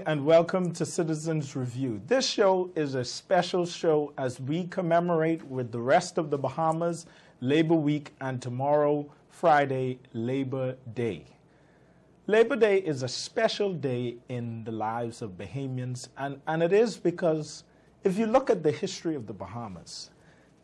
and welcome to Citizens Review. This show is a special show as we commemorate with the rest of the Bahamas Labor Week and tomorrow, Friday, Labor Day. Labor Day is a special day in the lives of Bahamians, and it is because if you look at the history of the Bahamas,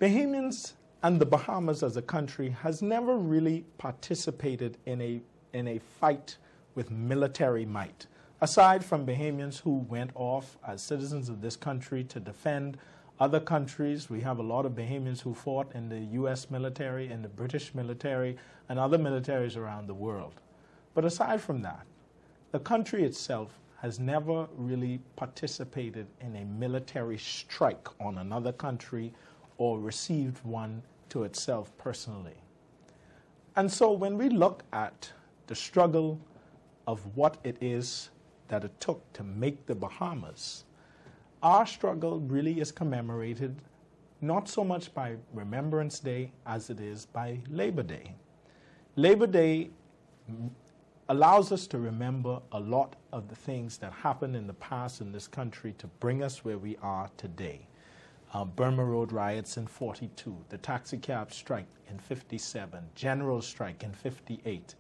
Bahamians and the Bahamas as a country has never really participated in a fight with military might. Aside from Bahamians who went off as citizens of this country to defend other countries, we have a lot of Bahamians who fought in the U.S. military, in the British military, and other militaries around the world. But aside from that, the country itself has never really participated in a military strike on another country or received one to itself personally. And so when we look at the struggle of what it is that it took to make the Bahamas, our struggle really is commemorated not so much by Remembrance Day as it is by Labor Day. Labor Day allows us to remember a lot of the things that happened in the past in this country to bring us where we are today. Burma Road riots in 42, the taxicab strike in 57, general strike in 58.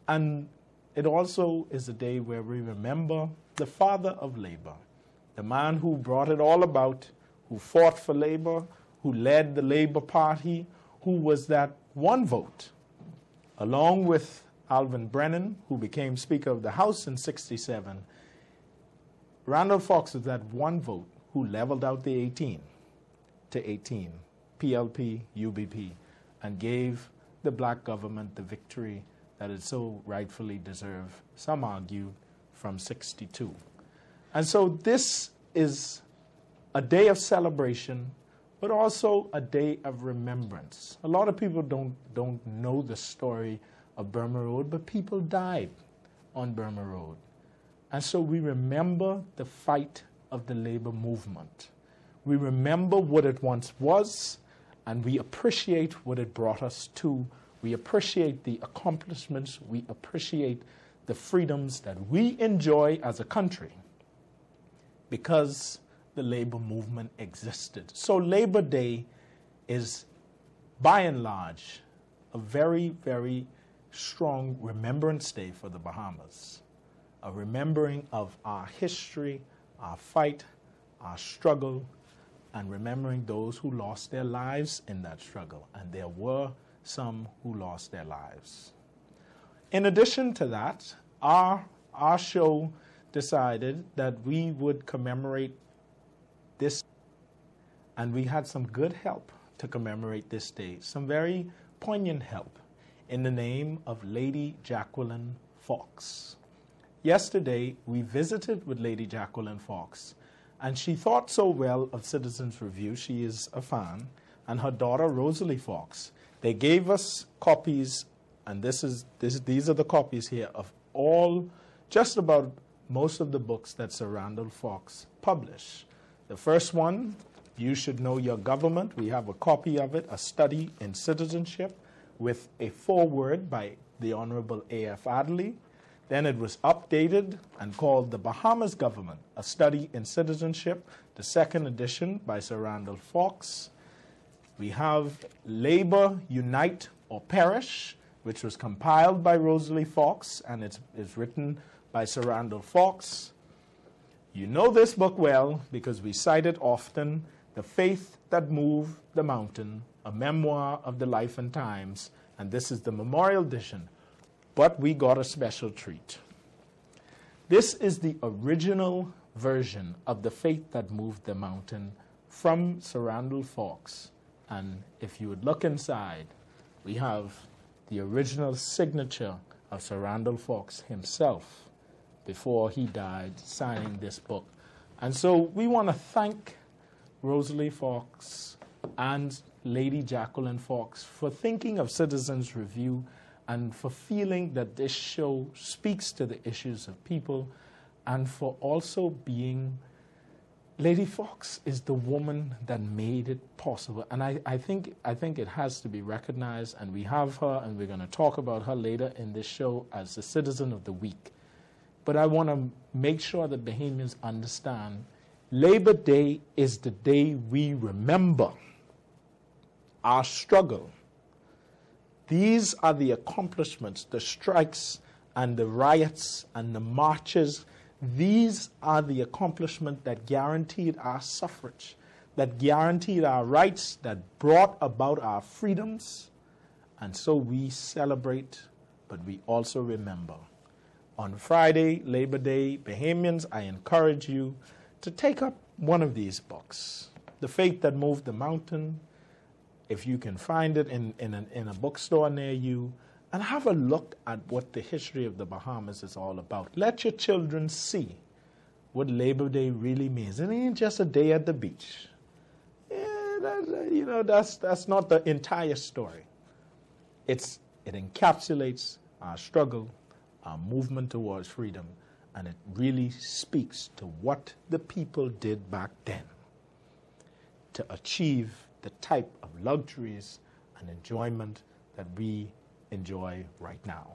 And it also is a day where we remember the father of labor, the man who brought it all about, who fought for labor, who led the Labor Party, who was that one vote, along with Alvin Brennan, who became Speaker of the House in 67. Randolph Fox was that one vote who leveled out the 18 to 18, PLP, UBP, and gave the black government the victory that it so rightfully deserved, some argue, from 62. And so this is a day of celebration, but also a day of remembrance. A lot of people don't know the story of Burma Road, but people died on Burma Road. And so we remember the fight of the labor movement. We remember what it once was, and we appreciate what it brought us to. We appreciate the accomplishments. We appreciate the freedoms that we enjoy as a country because the labor movement existed. So Labor Day is, by and large, a very, very strong Remembrance Day for the Bahamas, a remembering of our history, our fight, our struggle, and remembering those who lost their lives in that struggle. And there were some who lost their lives. In addition to that, our show decided that we would commemorate this, and we had some good help to commemorate this day, some very poignant help in the name of Lady Jacqueline Fox. Yesterday, we visited with Lady Jacqueline Fox, and she thought so well of Citizens Review, she is a fan, and her daughter Rosalie Fox. They gave us copies, and these are the copies here of all, just about most of the books that Sir Randolph Fox published. The first one, You Should Know Your Government. We have a copy of it, A Study in Citizenship, with a foreword by the Honorable A.F. Adderley. Then it was updated and called The Bahamas Government, A Study in Citizenship, the second edition by Sir Randolph Fox. We have Labor, Unite or Perish, which was compiled by Rosalie Fox, and it's written by Sir Randolph Fox. You know this book well because we cite it often, The Faith That Moved the Mountain, a memoir of the life and times, and this is the memorial edition, but we got a special treat. This is the original version of The Faith That Moved the Mountain from Sir Randolph Fox. And if you would look inside, we have the original signature of Sir Randolph Fox himself before he died signing this book. And so we want to thank Rosalie Fox and Lady Jacqueline Fox for thinking of Citizens Review and for feeling that this show speaks to the issues of people, and for also being Lady Fox is the woman that made it possible. And I think it has to be recognized, and we have her, and we're going to talk about her later in this show as the Citizen of the Week. but I want to make sure that Bahamians understand Labor Day is the day we remember our struggle. These are the accomplishments, the strikes and the riots and the marches. These are the accomplishments that guaranteed our suffrage, that guaranteed our rights, that brought about our freedoms. And so we celebrate, but we also remember. On Friday, Labor Day, Bahamians, I encourage you to take up one of these books, The Faith That Moved the Mountain, if you can find it in a bookstore near you, and have a look at what the history of the Bahamas is all about. Let your children see what Labor Day really means. It ain't just a day at the beach. Yeah, that's not the entire story. It encapsulates our struggle, our movement towards freedom, and it really speaks to what the people did back then to achieve the type of luxuries and enjoyment that we enjoy right now.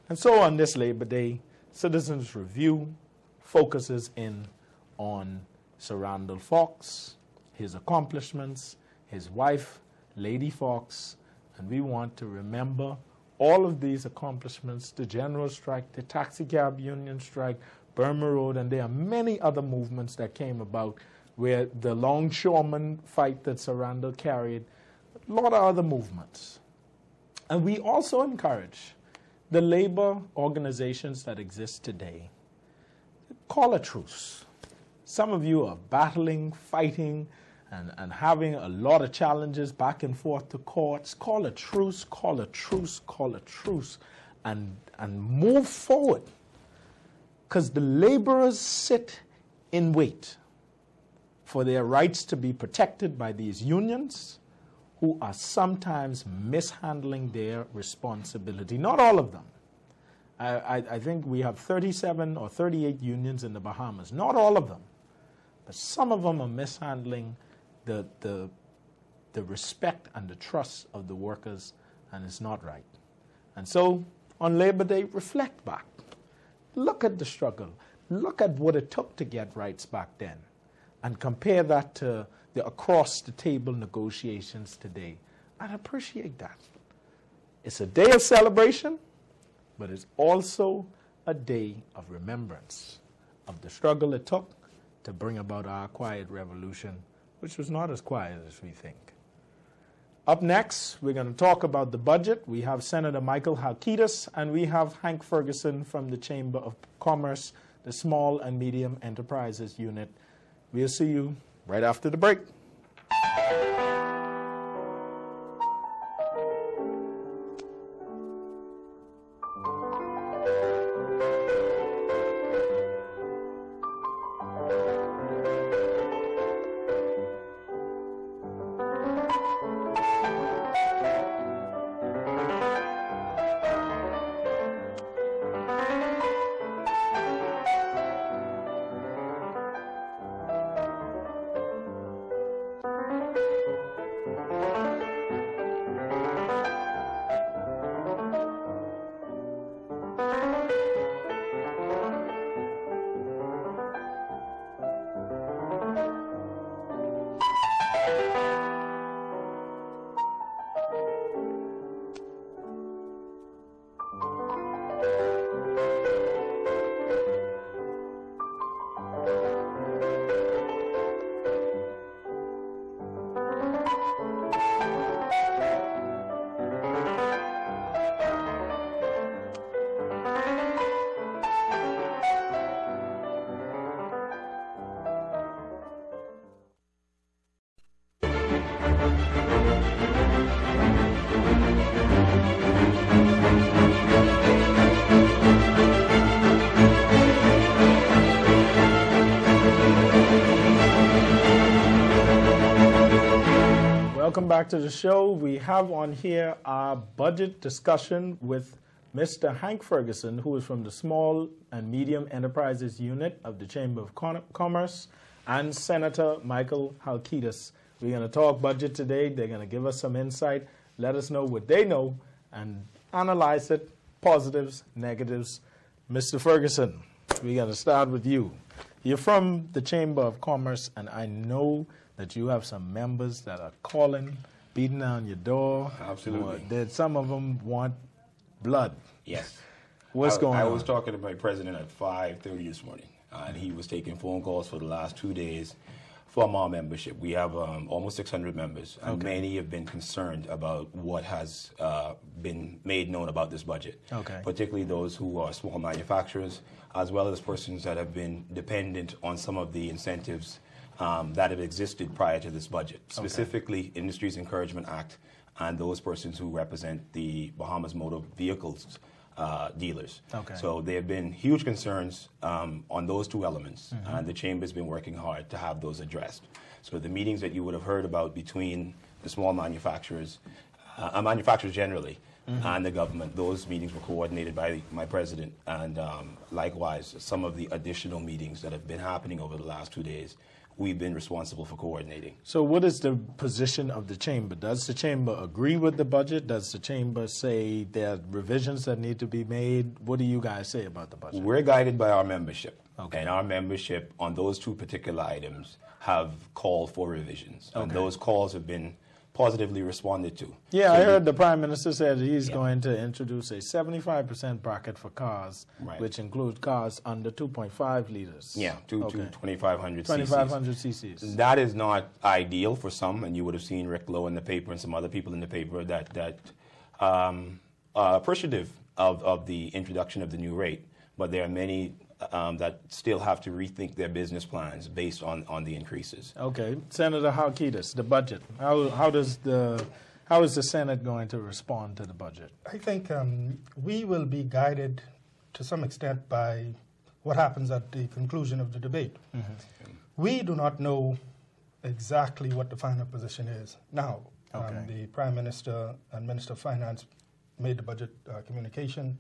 And so on this Labor Day, Citizens Review focuses in on Sir Randall Fox, his accomplishments, his wife, Lady Fox, and we want to remember all of these accomplishments, the general strike, the taxicab union strike, Burma Road, and there are many other movements that came about where the longshoreman fight that Sir Randall carried, a lot of other movements. And we also encourage the labor organizations that exist today, call a truce. Some of you are battling, fighting, and having a lot of challenges back and forth to courts. Call a truce, call a truce, call a truce, and move forward. Because the laborers sit in wait for their rights to be protected by these unions who are sometimes mishandling their responsibility. Not all of them. I think we have 37 or 38 unions in the Bahamas. Not all of them. But some of them are mishandling the respect and the trust of the workers, and it's not right. And so on Labor Day, reflect back. Look at the struggle. Look at what it took to get rights back then, and compare that to the across-the-table negotiations today. And appreciate that. It's a day of celebration, but it's also a day of remembrance of the struggle it took to bring about our quiet revolution, which was not as quiet as we think. Up next, we're going to talk about the budget. We have Senator Michael Halkitis, and we have Hank Ferguson from the Chamber of Commerce, the Small and Medium Enterprises Unit. We'll see you right after the break. Welcome back to the show. We have on here our budget discussion with Mr. Hank Ferguson, who is from the Small and Medium Enterprises Unit of the Chamber of Commerce, and Senator Michael Halkitis. We're going to talk budget today. They're going to give us some insight, let us know what they know, and analyze it, positives, negatives. Mr. Ferguson, we got to start with you. You're from the Chamber of Commerce, and I know that you have some members that are calling, beating down your door. Absolutely. That some of them want blood. Yes. What's going on? I was talking to my president at 5:30 this morning, and he was taking phone calls for the last 2 days from our membership. We have almost 600 members, and many have been concerned about what has been made known about this budget, particularly those who are small manufacturers, as well as persons that have been dependent on some of the incentives that have existed prior to this budget, specifically Industries Encouragement Act and those persons who represent the Bahamas Motor Vehicles dealers. So there have been huge concerns on those two elements, and the Chamber's been working hard to have those addressed. So the meetings that you would have heard about between the small manufacturers, manufacturers generally, and the government, those meetings were coordinated by my president, and likewise, some of the additional meetings that have been happening over the last 2 days, we've been responsible for coordinating. So what is the position of the Chamber? Does the Chamber agree with the budget? Does the Chamber say there are revisions that need to be made? What do you guys say about the budget? We're guided by our membership. And our membership on those two particular items have called for revisions. And those calls have been positively responded to. Yeah, so I heard the Prime Minister said he's going to introduce a 75% bracket for cars, which includes cars under 2.5 liters. Yeah, to 2,500 cc's. 2,500 cc's. That is not ideal for some, and you would have seen Rick Lowe in the paper and some other people in the paper that are appreciative of the introduction of the new rate, but there are many that still have to rethink their business plans based on the increases. Okay, Senator Halkitis, the budget. How is the Senate going to respond to the budget? I think we will be guided to some extent by what happens at the conclusion of the debate. We do not know exactly what the final position is now. The Prime Minister and Minister of Finance made the budget communication.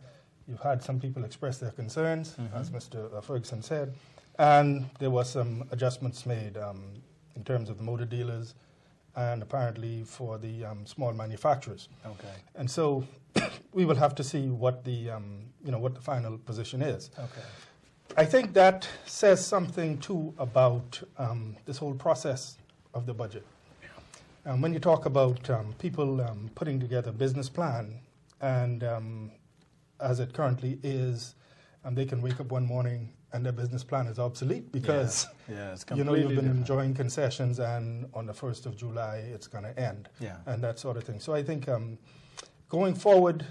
You've had some people express their concerns, as Mr. Ferguson said, and there were some adjustments made in terms of the motor dealers and apparently for the small manufacturers. And so we will have to see what the what the final position is. I think that says something too about this whole process of the budget. When you talk about people putting together a business plan and as it currently is, they can wake up one morning and their business plan is obsolete because it's you've been enjoying concessions and on the 1st of July it's going to end and that sort of thing. So I think going forward,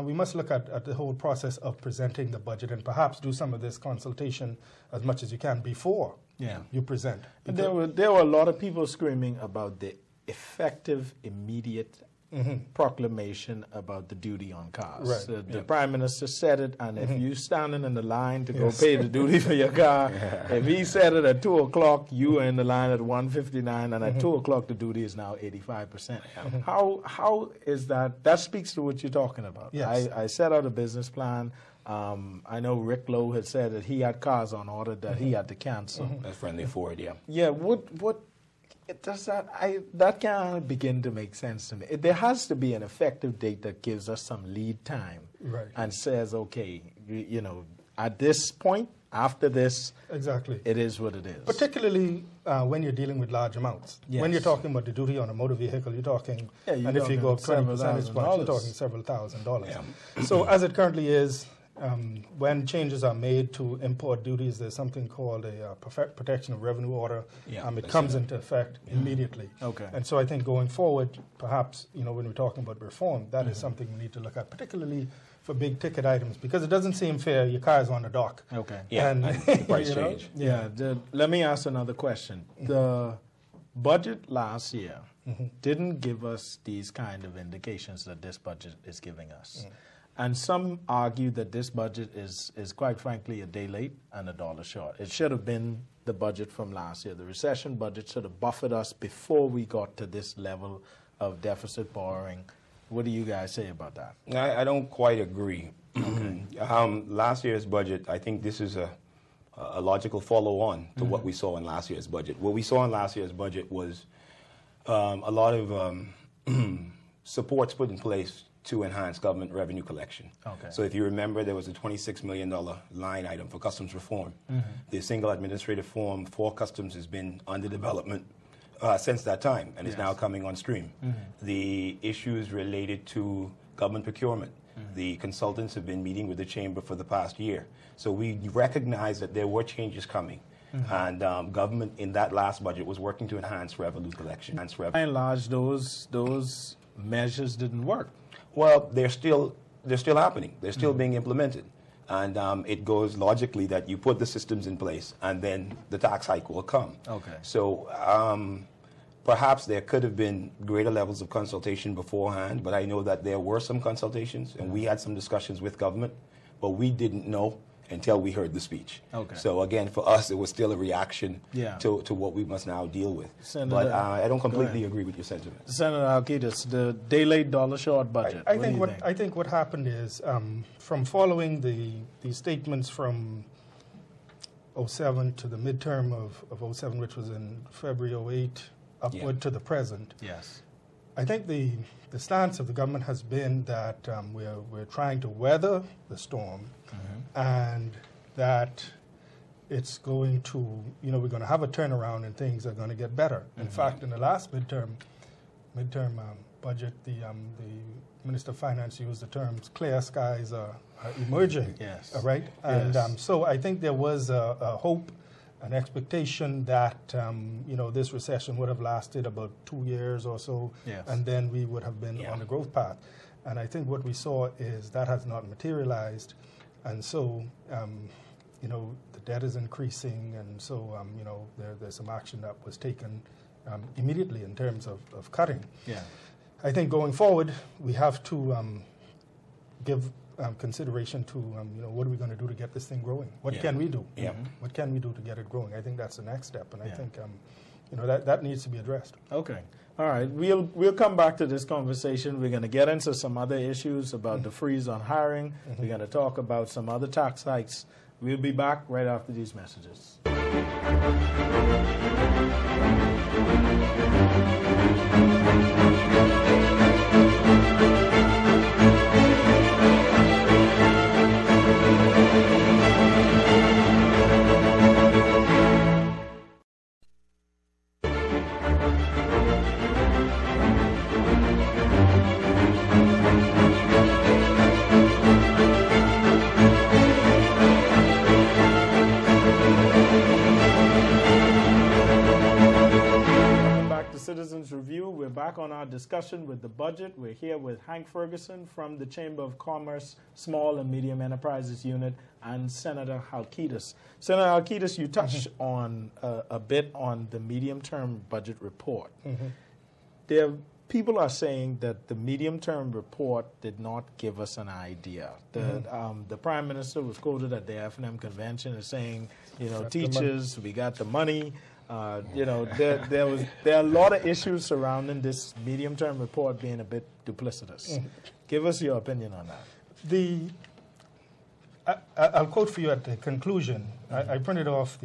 we must look at the whole process of presenting the budget and perhaps do some of this consultation as much as you can before you present. There were a lot of people screaming about the effective, immediate proclamation about the duty on cars. The Prime Minister said it, and if you're standing in the line to go pay the duty for your car, if he said it at 2 o'clock, you are in the line at 1:59, and at 2 o'clock the duty is now 85%. How is that? That speaks to what you're talking about. I set out a business plan. I know Rick Lowe had said that he had cars on order that he had to cancel. That's Friendly Ford, Yeah, what does that can't begin to make sense to me. There has to be an effective date that gives us some lead time and says, okay, at this point, after this, it is what it is. Particularly when you're dealing with large amounts. When you're talking about the duty on a motor vehicle, you're talking, and if you go up 20 percentage points, you're talking several $1,000s. So as it currently is, when changes are made to import duties, there's something called a protection of revenue order. It comes into effect immediately. And so I think going forward, perhaps, when we're talking about reform, that is something we need to look at, particularly for big ticket items, because it doesn't seem fair. Your car is on the dock. And the price change. Let me ask another question. The budget last year didn't give us these kind of indications that this budget is giving us. And some argue that this budget is quite frankly a day late and $1 short. It should have been the budget from last year. The recession budget should have buffered us before we got to this level of deficit borrowing. What do you guys say about that? I don't quite agree. Last year's budget, I think this is a logical follow-on to what we saw in last year's budget. What we saw in last year's budget was a lot of supports put in place to enhance government revenue collection. Okay. So if you remember, there was a $26 million line item for customs reform. The single administrative form for customs has been under development since that time and is now coming on stream. The issues related to government procurement, the consultants have been meeting with the chamber for the past year. So we recognize that there were changes coming. And government in that last budget was working to enhance revenue collection. By and large, those measures didn't work. Well, they're still happening. They're still being implemented. And it goes logically that you put the systems in place and then the tax hike will come. Okay. So perhaps there could have been greater levels of consultation beforehand, but I know that there were some consultations and we had some discussions with government, but we didn't know until we heard the speech. Okay. So again, for us, it was still a reaction to what we must now deal with. Senator, but I don't completely agree with your sentiment. Senator Halkitis, the day-late dollar-short budget. I think what happened is, from following the statements from 07 to the midterm of 07, which was in February 08, upward to the present. Yes. I think the stance of the government has been that we're trying to weather the storm, and that it's going to, we're going to have a turnaround and things are going to get better. In fact, in the last midterm budget, the Minister of Finance used the terms "clear skies are emerging." Yes. Right. And Yes. so I think there was a hope, an expectation that this recession would have lasted about 2 years or so, and then we would have been on the growth path. And I think what we saw is that has not materialized, and so the debt is increasing, and so there's some action that was taken immediately in terms of cutting. Yeah. I think going forward we have to give consideration to what are we going to do to get this thing growing? What can we do? What can we do to get it growing? I think that's the next step, and I think that needs to be addressed. Okay. All right. We'll come back to this conversation. We're going to get into some other issues about the freeze on hiring. We're going to talk about some other tax hikes. We'll be back right after these messages. Citizens Review. We're back on our discussion with the budget. We're here with Hank Ferguson from the Chamber of Commerce Small and Medium Enterprises Unit and Senator Halkitis. Senator Halkitis, you touched on a bit on the medium-term budget report. People are saying that the medium-term report did not give us an idea. The Prime Minister was quoted at the FNM convention as saying, teachers, we got the money. There are a lot of issues surrounding this medium-term report being a bit duplicitous. Give us your opinion on that. I'll quote for you at the conclusion. I printed off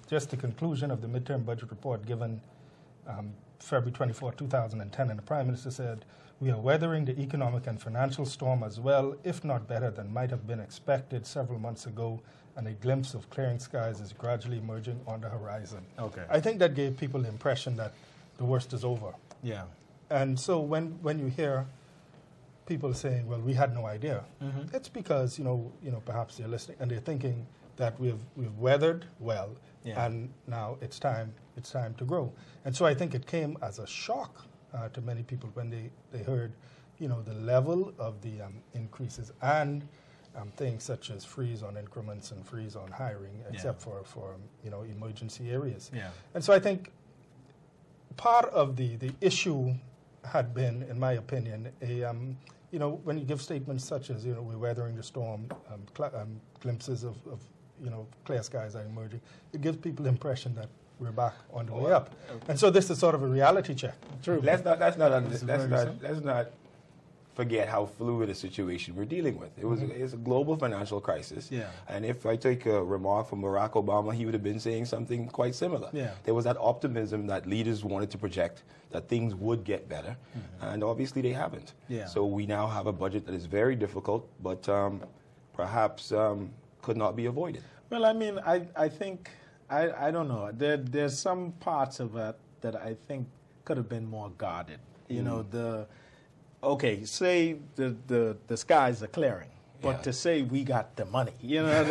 just the conclusion of the midterm budget report given February 24, 2010, and the Prime Minister said, "We are weathering the economic and financial storm as well, if not better than might have been expected several months ago, and a glimpse of clearing skies is gradually emerging on the horizon." Okay. I think that gave people the impression that the worst is over. Yeah. And so when you hear people saying, "Well, we had no idea," it's because perhaps they're listening and they're thinking that we've weathered well, and now it's time to grow. And so I think it came as a shock to many people when they heard, the level of the increases and things such as freeze on increments and freeze on hiring, except for emergency areas. Yeah. And so I think part of the issue had been, in my opinion, when you give statements such as we're weathering the storm, glimpses of clear skies are emerging, it gives people the impression that we're back on the way up. And so this is sort of a reality check. True. Let's not forget how fluid a situation we're dealing with. It's a global financial crisis. Yeah. And if I take a remark from Barack Obama, he would have been saying something quite similar. Yeah. There was that optimism that leaders wanted to project that things would get better, and obviously they haven't. Yeah. So we now have a budget that is very difficult, but perhaps could not be avoided. Well, I mean, I think, I don't know. There's some parts of it that I think could have been more guarded. You know, say the skies are clearing. But to say we got the money, you know,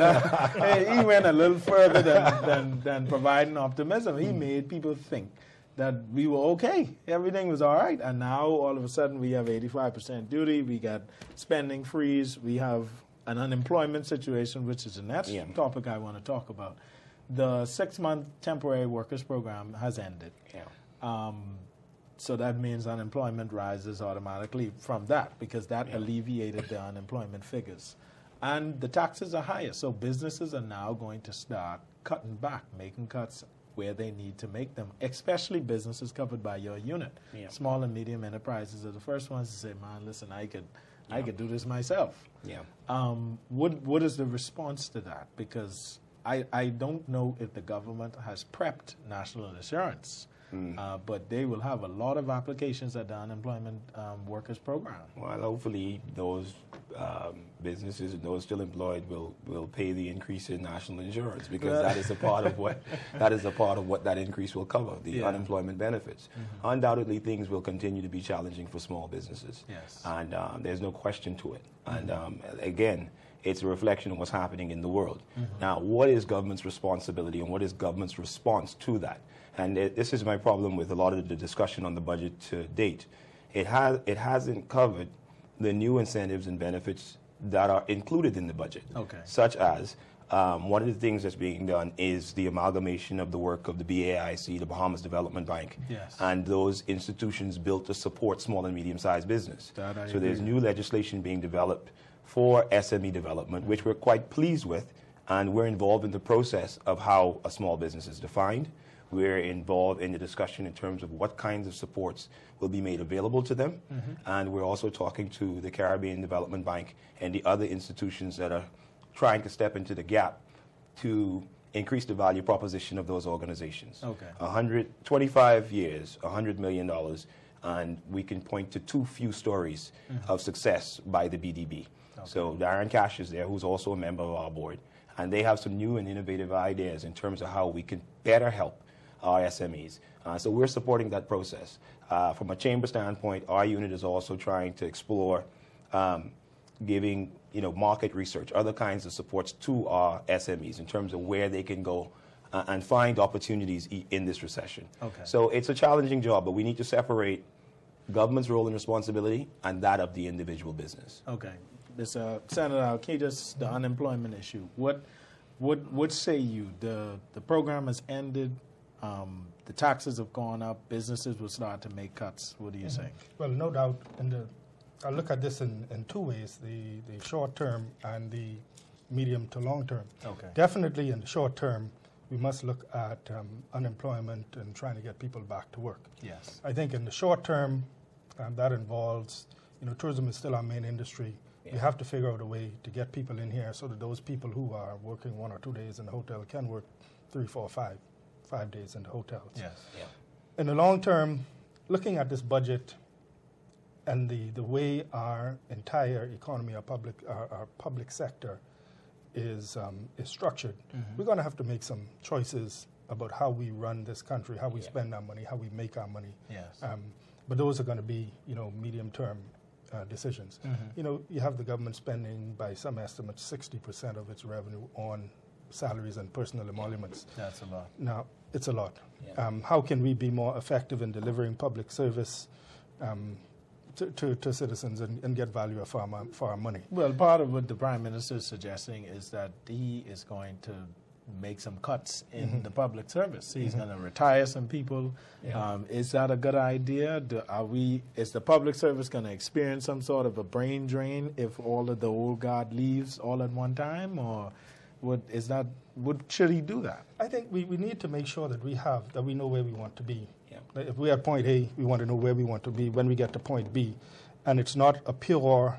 he went a little further than providing optimism. He made people think that we were okay, everything was all right, and now all of a sudden we have 85% duty, we got spending freeze, we have an unemployment situation, which is the next topic I want to talk about. The 6-month temporary workers program has ended. Yeah. So that means unemployment rises automatically from that, because that alleviated the unemployment figures. And the taxes are higher, so businesses are now going to start cutting back, making cuts where they need to make them, especially businesses covered by your unit. Yeah. Small and medium enterprises are the first ones to say, man, listen, I could do this myself. Yeah. What is the response to that? Because I don't know if the government has prepped national insurance. But they will have a lot of applications at the unemployment workers program. Well, hopefully those businesses and those still employed will pay the increase in national insurance, because that is a part of what that increase will cover, the unemployment benefits. Undoubtedly, things will continue to be challenging for small businesses, and there's no question to it. And again, it's a reflection of what's happening in the world. Now, what is government's responsibility and what is government's response to that? And this is my problem with a lot of the discussion on the budget to date. It hasn't covered the new incentives and benefits that are included in the budget, such as one of the things that's being done is the amalgamation of the work of the BAIC, the Bahamas Development Bank, and those institutions built to support small and medium-sized business. So there's new legislation being developed for SME development, which we're quite pleased with, and we're involved in the process of how a small business is defined. We're involved in the discussion in terms of what kinds of supports will be made available to them. And we're also talking to the Caribbean Development Bank and the other institutions that are trying to step into the gap to increase the value proposition of those organizations. 125 years, $100 million, and we can point to too few stories of success by the BDB. So Darren Cash is there, who's also a member of our board, and they have some new and innovative ideas in terms of how we can better help our SMEs. So we're supporting that process. From a chamber standpoint, our unit is also trying to explore giving market research, other kinds of supports to our SMEs in terms of where they can go and find opportunities in this recession. So it's a challenging job, but we need to separate government's role and responsibility and that of the individual business. Senator Alcides, the unemployment issue. What say you? The program has ended. The taxes have gone up. Businesses will start to make cuts. What do you say? Well, no doubt. I look at this in two ways: the short term and the medium to long term. Definitely, in the short term, we must look at unemployment and trying to get people back to work. I think in the short term, that involves, tourism is still our main industry. We have to figure out a way to get people in here so that those people who are working 1 or 2 days in the hotel can work 3, 4, 5 days in the hotels. In the long term, looking at this budget and the way our entire economy, our public sector is structured, we're going to have to make some choices about how we run this country, how we spend our money, how we make our money. But those are going to be, medium-term decisions. You have the government spending, by some estimates, 60% of its revenue on salaries and personal emoluments. That's a lot. Now, it's a lot. How can we be more effective in delivering public service to citizens and get value for our money? Well, part of what the Prime Minister is suggesting is that he is going to make some cuts in the public service. He's going to retire some people. Is that a good idea? Is the public service going to experience some sort of a brain drain if all of the old guard leaves all at one time, or should he do that? I think we need to make sure that we know where we want to be. Like if we're at point A, we want to know where we want to be when we get to point B. and it's not a pure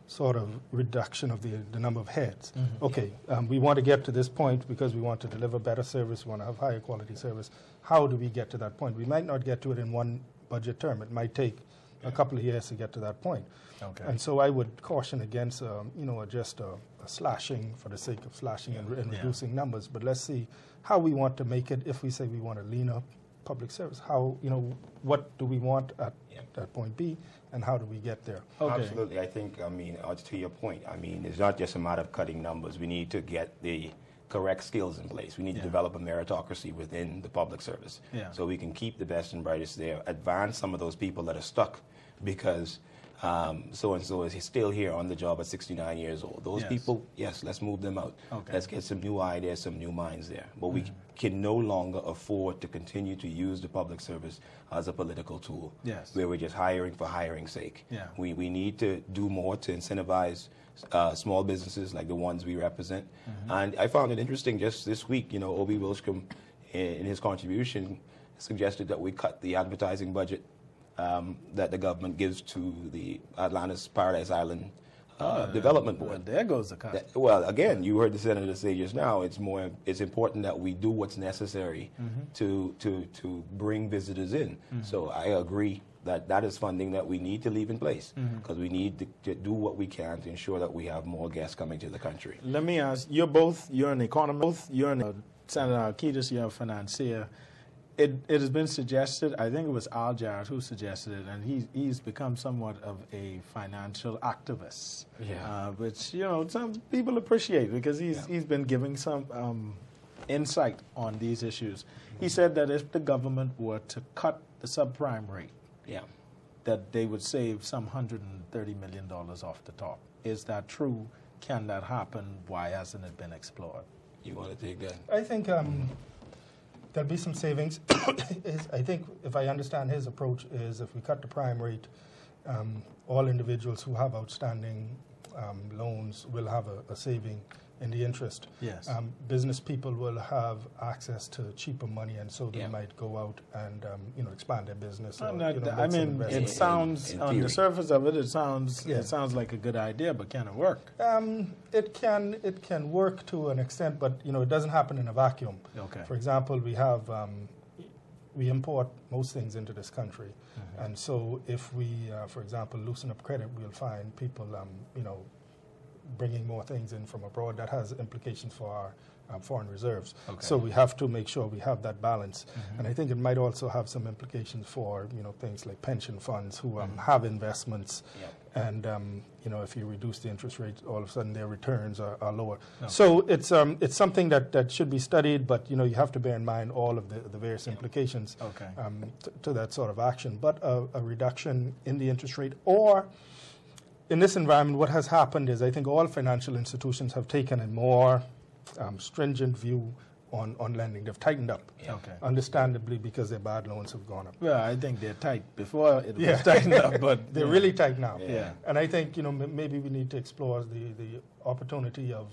sort of reduction of the number of heads. Okay, we want to get to this point because we want to deliver better service, we want to have higher quality service. How do we get to that point? We might not get to it in one budget term. It might take a couple of years to get to that point. Okay. And so I would caution against, just a slashing for the sake of slashing and reducing numbers. But let's see how we want to make it. If we say we want to lean up public service, how, what do we want at point B, and how do we get there? Okay. Absolutely. I think, to your point, it's not just a matter of cutting numbers. We need to get the correct skills in place. We need to develop a meritocracy within the public service so we can keep the best and brightest there, advance some of those people that are stuck because so-and-so is still here on the job at 69 years old. Those people, yes, let's move them out. Okay. Let's get some new ideas, some new minds there. But we can no longer afford to continue to use the public service as a political tool where we're just hiring for hiring's sake. Yeah. We need to do more to incentivize small businesses like the ones we represent. And I found it interesting just this week, Obie Wilshcombe in his contribution suggested that we cut the advertising budget that the government gives to the Atlantis Paradise Island Development Board. Well, there goes the cut. Well, again, you heard the senator say just now. It's important that we do what's necessary to bring visitors in. So I agree that is funding that we need to leave in place because we need to do what we can to ensure that we have more guests coming to the country. Let me ask, you're an economist, Senator Alcides, you're a financier. It has been suggested, I think it was Al Jarrett who suggested it, and he's become somewhat of a financial activist, which, some people appreciate because he's been giving some insight on these issues. He said that if the government were to cut the subprime rate, that they would save some $130 million off the top. Is that true? Can that happen? Why hasn't it been explored? You want to take that? I think there'll be some savings. I think, if I understand his approach, is if we cut the prime rate, all individuals who have outstanding loans will have a saving in the interest. Yes. Business people will have access to cheaper money, and so they might go out and expand their business. It sounds on the surface of it, it sounds like a good idea, but can it work? It can work to an extent, but it doesn't happen in a vacuum. Okay. For example, we import most things into this country, and so if we, for example, loosen up credit, we'll find people, bringing more things in from abroad. That has implications for our foreign reserves. Okay. So we have to make sure we have that balance. And I think it might also have some implications for things like pension funds who have investments, and if you reduce the interest rate, all of a sudden their returns are lower. Okay. So it's something that should be studied, but you have to bear in mind all of the various implications to that sort of action. But a reduction in the interest rate, or in this environment, what has happened is I think all financial institutions have taken a more stringent view on lending. They've tightened up, understandably, because their bad loans have gone up. Well, I think they're tight. Before it was tightened up, but they're really tight now. Yeah. And I think maybe we need to explore the opportunity of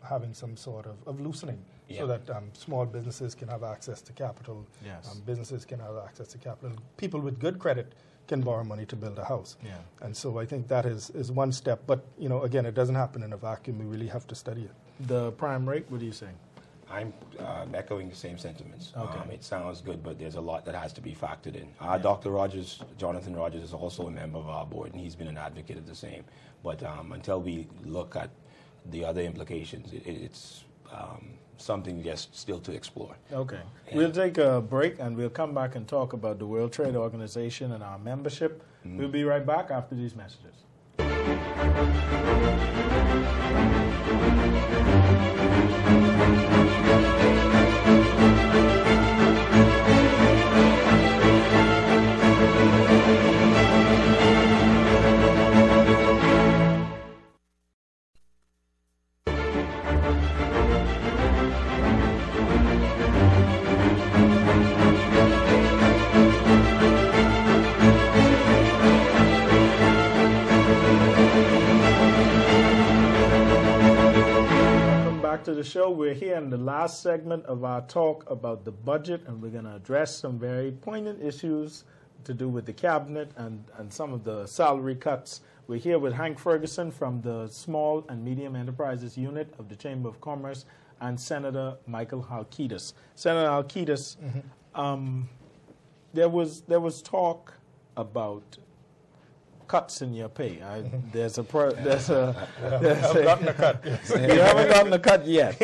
having some sort of loosening, so that small businesses can have access to capital. Yes. Businesses can have access to capital. People with good credit can borrow money to build a house. Yeah. And so I think that is one step. But, again, it doesn't happen in a vacuum. We really have to study it. The prime rate, what do you think? I'm echoing the same sentiments. Okay. It sounds good, but there's a lot that has to be factored in. Dr. Rogers, Jonathan Rogers, is also a member of our board, and he's been an advocate of the same. But until we look at the other implications, it's something just still to explore. Okay. We'll take a break, and we'll come back and talk about the World Trade Organization and our membership. We'll be right back after these messages. To the show. We're here in the last segment of our talk about the budget, and we're going to address some very poignant issues to do with the cabinet and some of the salary cuts. We're here with Hank Ferguson from the Small and Medium Enterprises Unit of the Chamber of Commerce and Senator Michael Halkitis. Senator Halkitis, there was talk about cuts in your pay. I haven't gotten a cut. You haven't gotten a cut yet,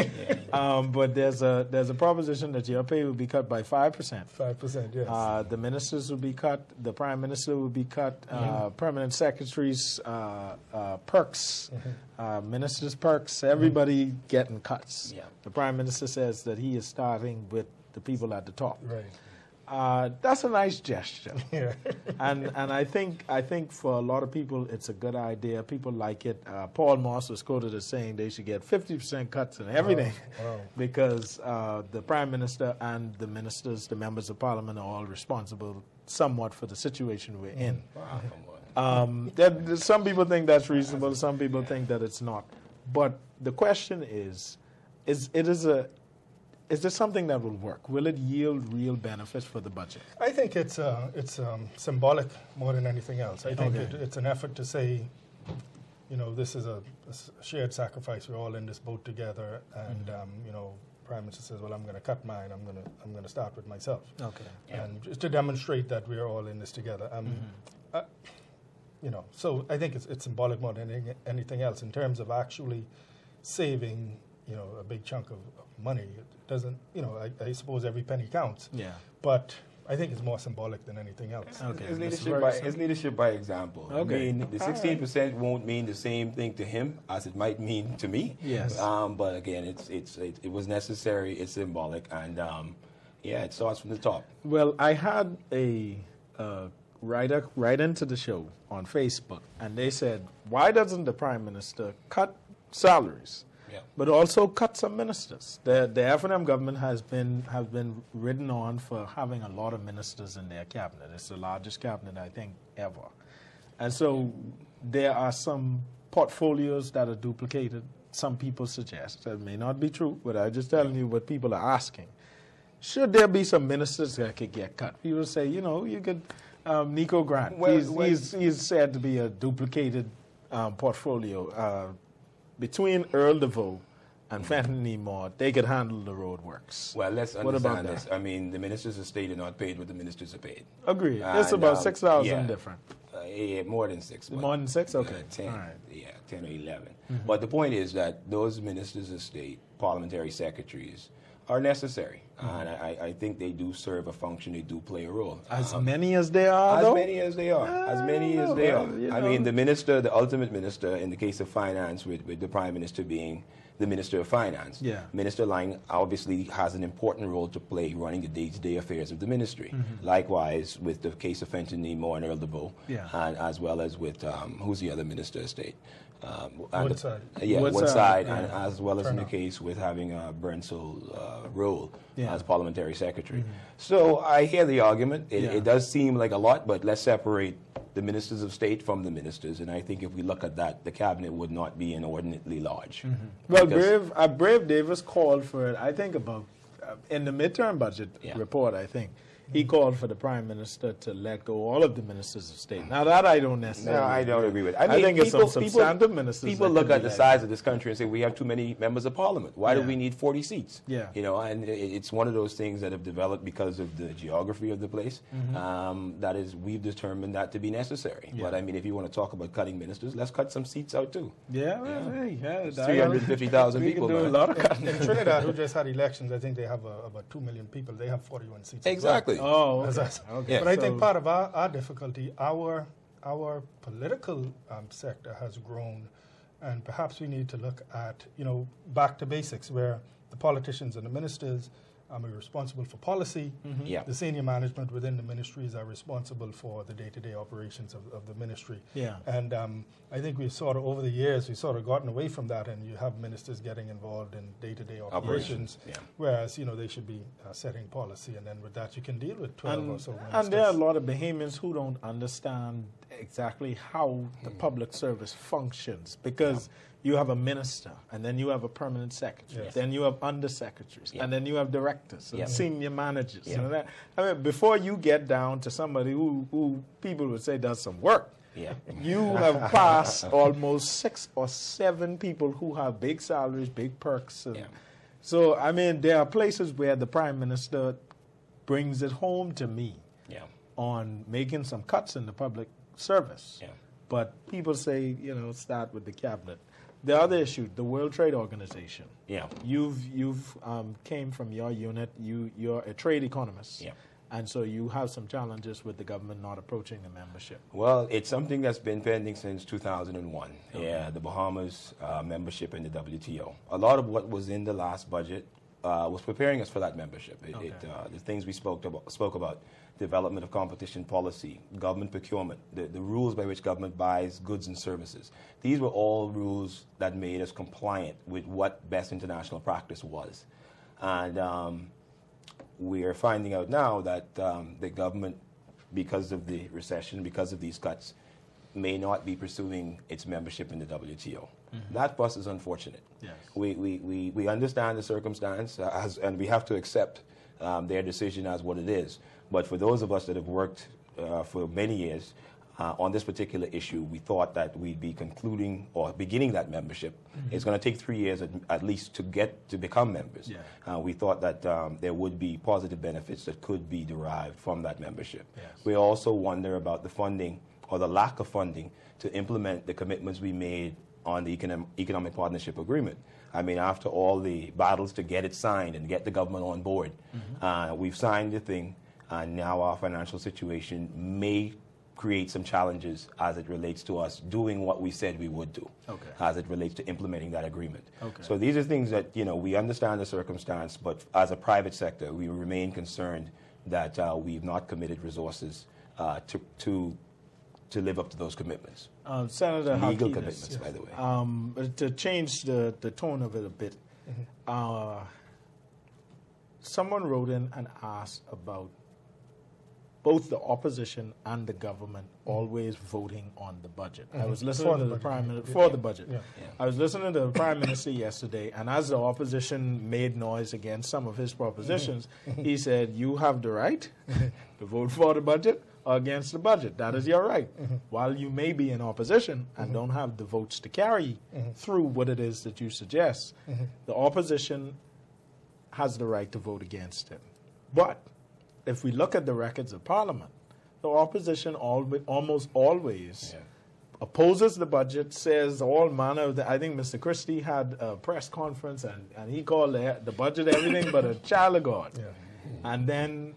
but there's a proposition that your pay will be cut by 5%. 5%, yes. The ministers will be cut. The prime minister will be cut. Permanent secretaries, perks, ministers' perks. Everybody getting cuts. Yeah. The prime minister says that he is starting with the people at the top. Right. That's a nice gesture, Yeah. and I think for a lot of people it's a good idea. People like it. Paul Moss was quoted as saying they should get 50% cuts in everything, Wow. because the prime minister and the ministers, the members of parliament, are all responsible somewhat for the situation we're in. Wow, come on. Some people think that's reasonable. Some people think that it's not. But the question is this something that will work? Will it yield real benefits for the budget? I think it's symbolic more than anything else. I think it's an effort to say, this is a shared sacrifice. We're all in this boat together, and Prime Minister says, "Well, I'm going to cut mine. I'm going to start with myself." Okay. And just to demonstrate that we're all in this together. So I think it's symbolic more than anything else in terms of actually saving, a big chunk of money. It doesn't, I suppose every penny counts. Yeah. But I think it's more symbolic than anything else. Okay. His leadership by example. Okay. I mean, the 16% won't mean the same thing to him as it might mean to me. Yes. But again, it was necessary. It's symbolic, and it starts from the top. Well, I had a writer write into the show on Facebook, and they said, "Why doesn't the prime minister cut salaries, but also cut some ministers?" The F&M government has been ridden on for having a lot of ministers in their cabinet. It's the largest cabinet, I think, ever. And so there are some portfolios that are duplicated. Some people suggest that may not be true, but I'm just telling you what people are asking. Should there be some ministers that could get cut? People say, you could, Nico Grant, he's said to be a duplicated portfolio. Between Earl DeVoe and Fenton Nimoy, they could handle the roadworks. Well, let's What understand about this. that? I mean, the ministers of state are not paid what the ministers are paid. Agreed. And, It's about 6,000 different. More than 6. More than 6? Okay. 10, All right. 10 or 11. But the point is that those ministers of state, parliamentary secretaries, are necessary. And I think they do serve a function, they do play a role. As many as they are, though? As many as they are. As many as they are. I mean, the minister, the ultimate minister, in the case of finance, with the prime minister being the minister of finance. Yeah. Minister Lang obviously has an important role to play running the day-to-day affairs of the ministry. Likewise, with the case of Fenton Nimoy and Earl DeVoe, and as well as with, who's the other minister of state? Woodside. Woodside, and as well as in the case with having Burnsell role as parliamentary secretary. So I hear the argument. It does seem like a lot, but let's separate the ministers of state from the ministers, and I think if we look at that, the cabinet would not be inordinately large. Well, Brave Davis called for it, I think, about in the midterm budget report, I think. He called for the prime minister to let go all of the ministers of state. Now, that I don't necessarily I don't agree with. I think it's some substantive ministers. People look at the size of this country and say, we have too many members of parliament. Why do we need 40 seats? Yeah. And it's one of those things that have developed because of the geography of the place. That is, we've determined that to be necessary. Yeah. But, I mean, if you want to talk about cutting ministers, let's cut some seats out, too. It's 350,000 people. We can do a lot of cutting. In Trinidad, who just had elections, I think they have about 2 million people. They have 41 seats. Exactly. Oh, okay. But I think part of our difficulty, our political sector has grown, and perhaps we need to look at, back to basics, where the politicians and the ministers are responsible for policy. The senior management within the ministries are responsible for the day-to-day operations of the ministry. And I think we've sort of, over the years, we've sort of gotten away from that, and you have ministers getting involved in day-to-day operations, whereas, they should be setting policy, and then with that you can deal with 12 or so ministers. And there are a lot of Bahamians who don't understand exactly how the public service functions, because you have a minister, and then you have a permanent secretary, then you have undersecretaries, and then you have directors and senior managers. And that, I mean, before you get down to somebody who people would say does some work, you have passed almost 6 or 7 people who have big salaries, big perks. And so, I mean, there are places where the prime minister brings it home to me on making some cuts in the public service. But people say, you know, start with the cabinet. The other issue, the World Trade Organization. You've came from your unit. You're a trade economist. And so you have some challenges with the government not approaching the membership. Well, it's something that's been pending since 2001. The Bahamas membership in the WTO. A lot of what was in the last budget was preparing us for that membership. The things we spoke about, development of competition policy, government procurement, the rules by which government buys goods and services. These were all rules that made us compliant with what best international practice was. And we are finding out now that the government, because of the recession, because of these cuts, may not be pursuing its membership in the WTO. That for us is unfortunate. We understand the circumstance, and we have to accept their decision as what it is. But for those of us that have worked for many years on this particular issue, we thought that we'd be concluding or beginning that membership. It's going to take 3 years at least to become members. We thought that there would be positive benefits that could be derived from that membership. We also wonder about the funding or the lack of funding to implement the commitments we made on the Economic Partnership Agreement. I mean, after all the battles to get it signed and get the government on board, we've signed the thing, and now our financial situation may create some challenges as it relates to us doing what we said we would do, as it relates to implementing that agreement. So these are things that, you know, we understand the circumstance, but as a private sector, we remain concerned that we've not committed resources to live up to those commitments. Senator Legal Halkias, commitments, by the way. To change the tone of it a bit, someone wrote in and asked about both the opposition and the government always voting on the budget. I was listening to the Prime Minister for the budget. I was listening to the Prime Minister yesterday, and as the opposition made noise against some of his propositions, he said, "You have the right to vote for the budget or against the budget. That is your right. While you may be in opposition and don't have the votes to carry through what it is that you suggest, the opposition has the right to vote against it. But if we look at the records of Parliament, the opposition almost always opposes the budget, says all manner of I think Mr. Christie had a press conference and he called the budget everything but a child of God. And then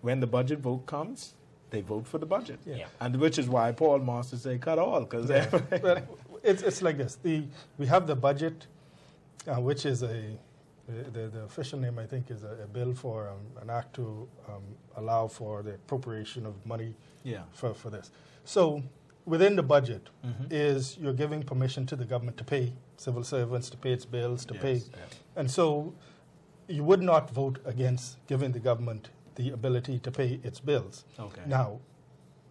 when the budget vote comes, they vote for the budget. And which is why Paul Moster say cut all. Because well, it's like this. We have the budget, which is the official name, I think, is a bill for an act to allow for the appropriation of money for this. So within the budget is you're giving permission to the government to pay civil servants, to pay its bills, to pay. And so you would not vote against giving the government the ability to pay its bills. Now,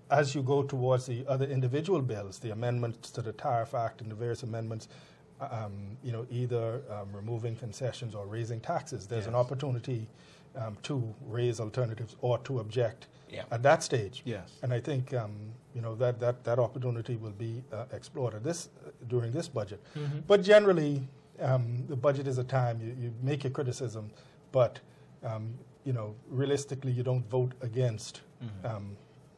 as you go towards the other individual bills, the amendments to the Tariff Act and the various amendments, you know, either removing concessions or raising taxes, there's an opportunity to raise alternatives or to object at that stage. And I think you know that opportunity will be explored during this budget. But generally, the budget is a time you make a criticism, but you know, realistically, you don't vote against.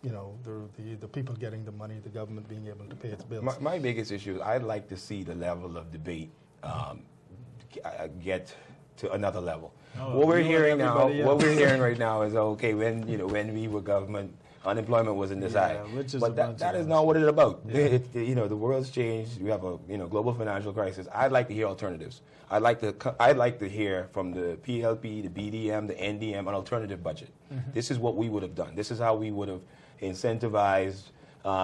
You know, the people getting the money, the government being able to pay its bills. My biggest issue is I'd like to see the level of debate get to another level. What we're hearing right now is okay. When we were government, unemployment was in this high, but that is not what it's about. You know, the world's changed. We have a global financial crisis. I'd like to hear alternatives. I'd like to hear from the PLP, the BDM, the NDM, an alternative budget. This is what we would have done. This is how we would have incentivized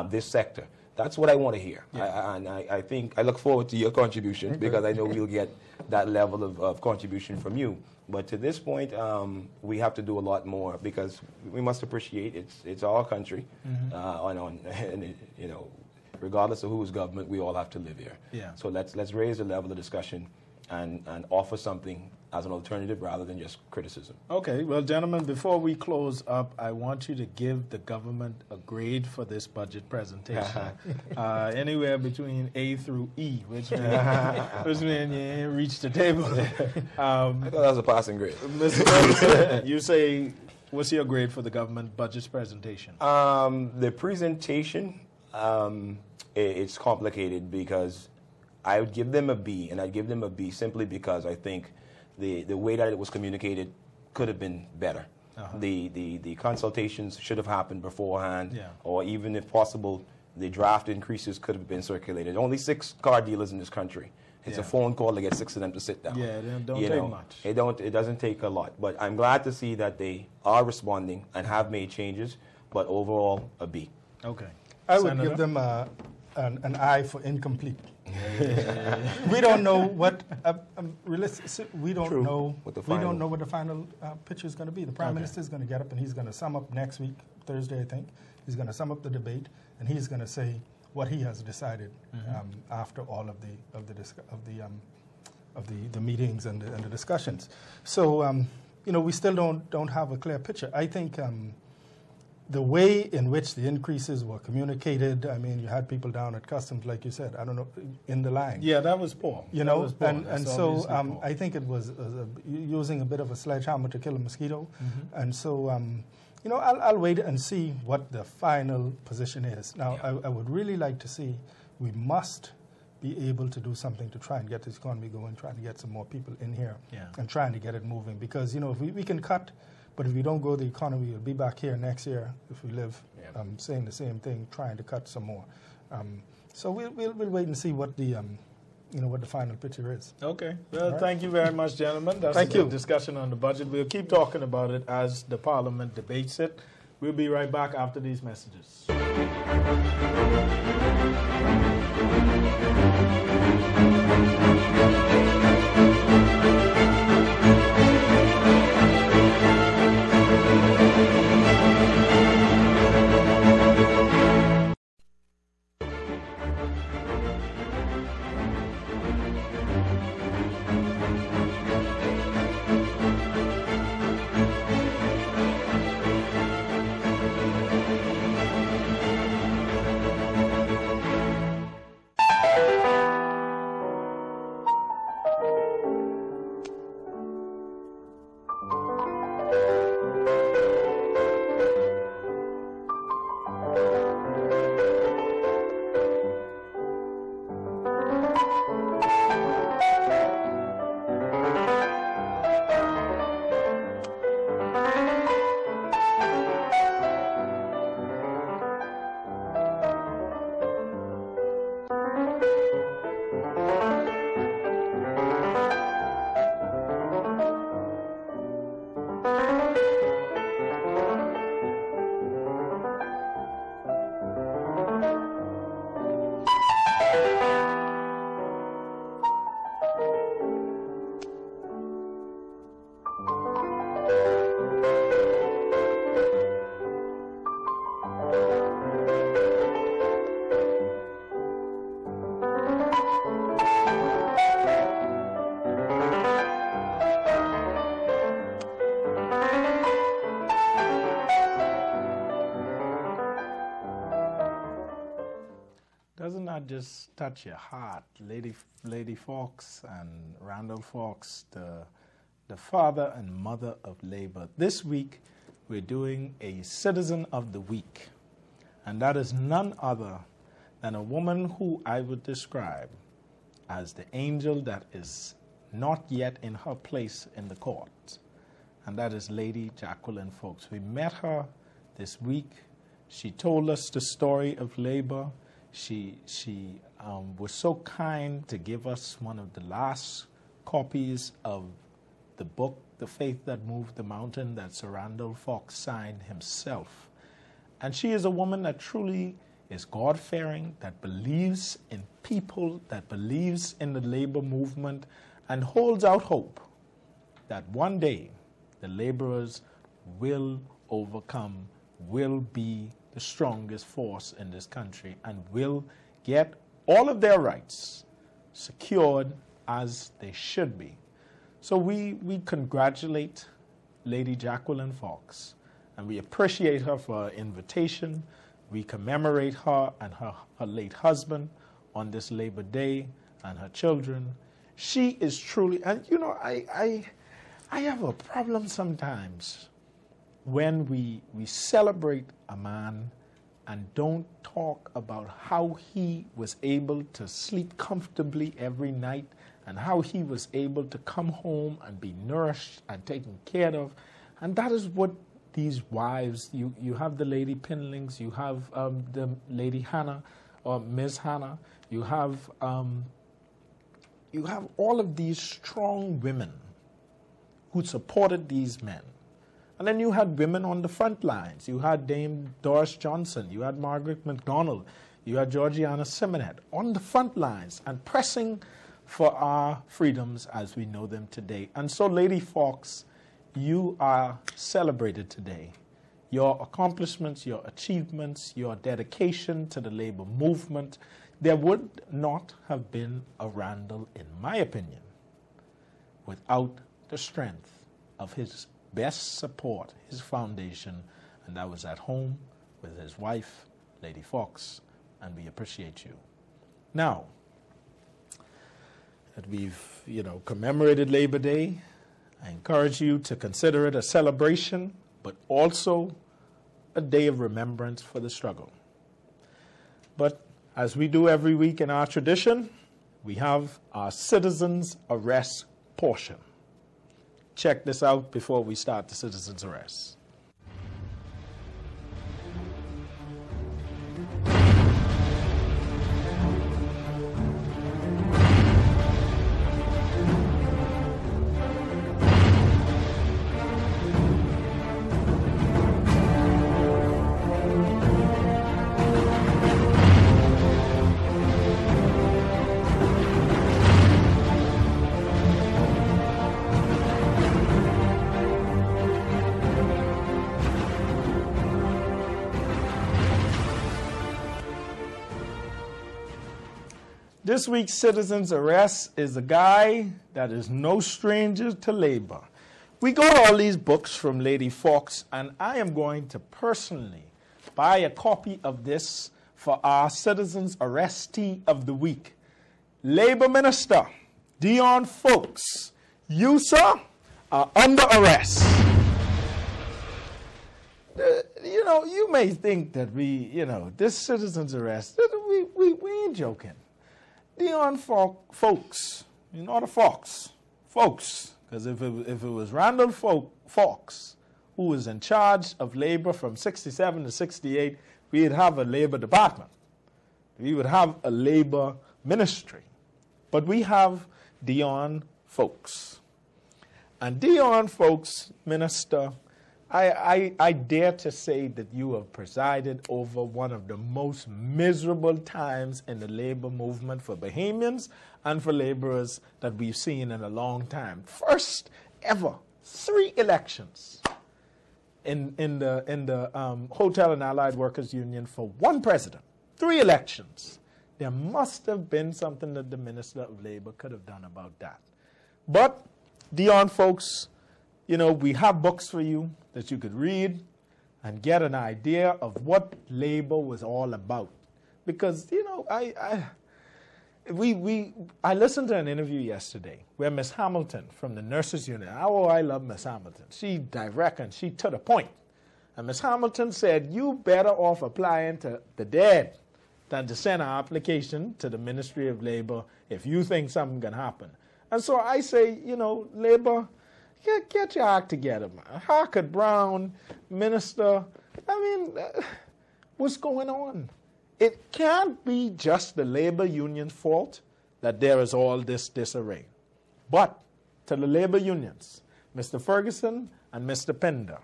this sector. That's what I want to hear. I think I look forward to your contributions because I know we'll get that level of contribution from you. But to this point, we have to do a lot more because we must appreciate it's our country. And you know, regardless of who's government, we all have to live here. Yeah. So let's raise the level of discussion and offer something as an alternative rather than just criticism. Okay, well, gentlemen, before we close up, I want you to give the government a grade for this budget presentation. Anywhere between A through E, which means you ain't reached the table. I thought that was a passing grade. Mr. Ferguson, you say, what's your grade for the government budget presentation? The presentation, it's complicated because I would give them a B, and I'd give them a B simply because I think the way that it was communicated could have been better. The consultations should have happened beforehand, or even if possible, the draft increases could have been circulated. Only 6 car dealers in this country. It's a phone call to get 6 of them to sit down. Yeah, it don't take much. It doesn't take a lot. But I'm glad to see that they are responding and have made changes, but overall, a B. Okay. I would give them an I for incomplete. We don't know what we don't know what the final picture is going to be. The Prime Minister is going to get up and he's going to sum up next week, Thursday, I think. He's going to sum up the debate and he's going to say what he has decided after all of the meetings and the discussions. So you know, we still don't have a clear picture. I think. The way in which the increases were communicated, I mean, you had people down at customs, like you said, I don't know, in the line. Yeah, that was poor. You know, and so I think it was using a bit of a sledgehammer to kill a mosquito. And so, you know, I'll wait and see what the final position is. Now, I would really like to see, we must be able to do something to try and get this economy going, trying to get some more people in here and trying to get it moving. Because, you know, if we can cut. But if we don't grow the economy, we'll be back here next year if we live saying the same thing, trying to cut some more. So we'll wait and see what the you know what the final picture is. Okay. Well, thank you very much, gentlemen. That's a good discussion on the budget. We'll keep talking about it as the Parliament debates it. We'll be right back after these messages. Doesn't that just touch your heart? Lady Fox and Randall Fox, the father and mother of labor. This week, we're doing a Citizen of the Week. And that is none other than a woman who I would describe as the angel that is not yet in her place in the court. And that is Lady Jacqueline Fox. We met her this week. She told us the story of labor. She was so kind to give us one of the last copies of the book, The Faith That Moved the Mountain, that Sir Randall Fox signed himself. And she is a woman that truly is God-fearing, that believes in people, that believes in the labor movement, and holds out hope that one day the laborers will overcome, will be the strongest force in this country, and will get all of their rights secured as they should be. So we congratulate Lady Jacqueline Fox, and we appreciate her for her invitation. We commemorate her and her late husband on this Labor Day, and her children. She is truly, and you know, I have a problem sometimes when we celebrate a man and don't talk about how he was able to sleep comfortably every night, and how he was able to come home and be nourished and taken care of. And that is what these wives, you have the Lady Pinlings, you have the Lady Hannah, or Ms. Hannah, you have all of these strong women who supported these men. And then you had women on the front lines. You had Dame Doris Johnson, you had Margaret MacDonald, you had Georgiana Simonet on the front lines and pressing for our freedoms as we know them today. And so, Lady Fox, you are celebrated today. Your accomplishments, your achievements, your dedication to the labor movement, there would not have been a Randall, in my opinion, without the strength of his best support, his foundation, and that was at home with his wife, Lady Fox, and we appreciate you. Now, that we've, commemorated Labor Day, I encourage you to consider it a celebration, but also a day of remembrance for the struggle. But as we do every week in our tradition, we have our citizens' arrest portion. Check this out before we start the citizens' arrest. This week's citizen's arrest is a guy that is no stranger to labor. We got all these books from Lady Fox, and I am going to personally buy a copy of this for our citizen's arrestee of the week. Labor Minister Dion Fowlkes, you, sir, are under arrest. You may think that this citizen's arrest, we ain't joking. Dion Fowlkes, not a fox, Fowlkes, because if it was Randall Fowlkes, who was in charge of labor from 67 to 68, we'd have a labor department. We would have a labor ministry. But we have Dion Fowlkes. And Dion Fowlkes, Minister, I dare to say that you have presided over one of the most miserable times in the labor movement for Bahamians and for laborers that we've seen in a long time. First ever, 3 elections in the Hotel and Allied Workers Union for 1 president. 3 elections. There must have been something that the Minister of Labor could have done about that. But Dion Fowlkes, we have books for you that you could read and get an idea of what labor was all about. Because, I listened to an interview yesterday where Miss Hamilton from the Nurses Union, I love Miss Hamilton. She direct and she to the point. And Miss Hamilton said, you better off applying to the dead than to send an application to the Ministry of Labor if you think something can happen. And so I say, labor, get your act together, man. Harcourt Brown, Minister, what's going on? It can't be just the labor union's fault that there is all this disarray. But to the labor unions, Mr. Ferguson and Mr. Pender,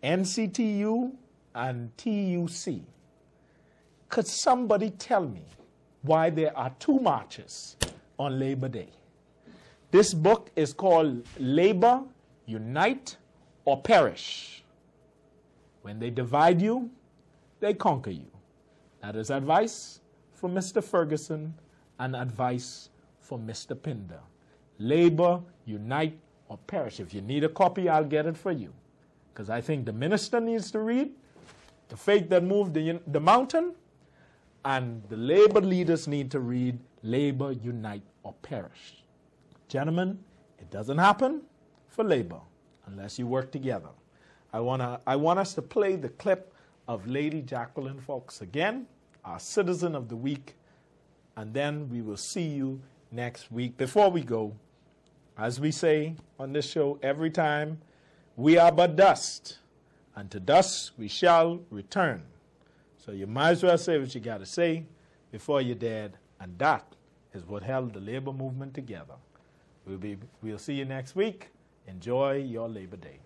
NCTU and TUC, Could somebody tell me why there are 2 marches on Labor Day? This book is called Labor, Unite or Perish. When they divide you, they conquer you. That is advice from Mr. Ferguson and advice from Mr. Pinder. Labor, unite, or perish. If you need a copy, I'll get it for you. Because I think the minister needs to read The Faith That Moved the Mountain, and the labor leaders need to read Labor, Unite, or Perish. Gentlemen, it doesn't happen for labor unless you work together. I want us to play the clip of Lady Jacqueline Fox again, our Citizen of the Week, and then we will see you next week. Before we go, as we say on this show every time, we are but dust, and to dust we shall return. So you might as well say what you got to say before you're dead, and that is what held the labor movement together. We'll see you next week. Enjoy your Labor Day.